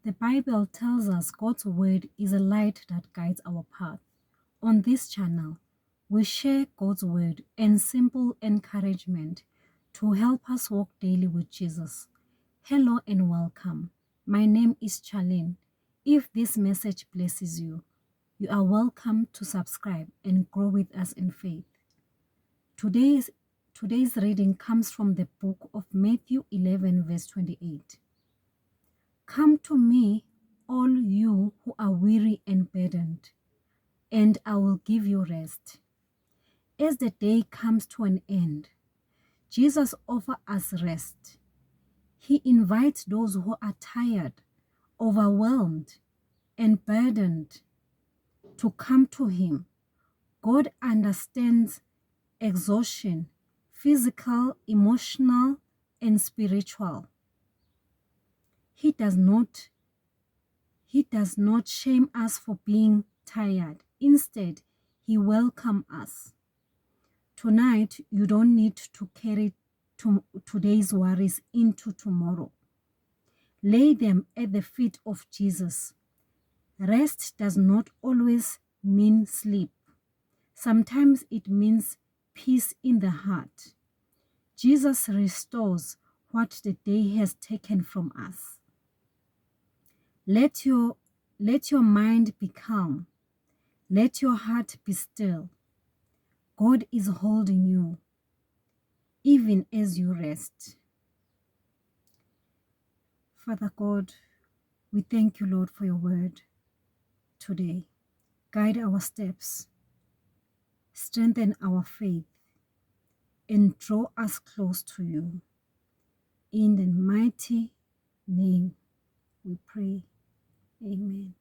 The Bible tells us God's word is a light that guides our path. On this channel, we share God's word and simple encouragement to help us walk daily with Jesus. Hello and welcome. My name is Charlene. If this message blesses you, you are welcome to subscribe and grow with us in faith. Today's reading comes from the book of Matthew 11, verse 28. Come to me, all you who are weary and burdened, and I will give you rest. As the day comes to an end, Jesus offers us rest. He invites those who are tired, overwhelmed, and burdened to come to Him. God understands exhaustion, physical, emotional, and spiritual. He does not shame us for being tired. Instead, He welcomes us. Tonight, you don't need to carry today's worries into tomorrow. Lay them at the feet of Jesus. Rest does not always mean sleep. Sometimes it means peace in the heart. Jesus restores what the day has taken from us. Let your mind be calm. Let your heart be still. God is holding you, even as you rest. Father God, we thank you, Lord, for your word today. Guide our steps, strengthen our faith, and draw us close to you. In the mighty name we pray. Amen.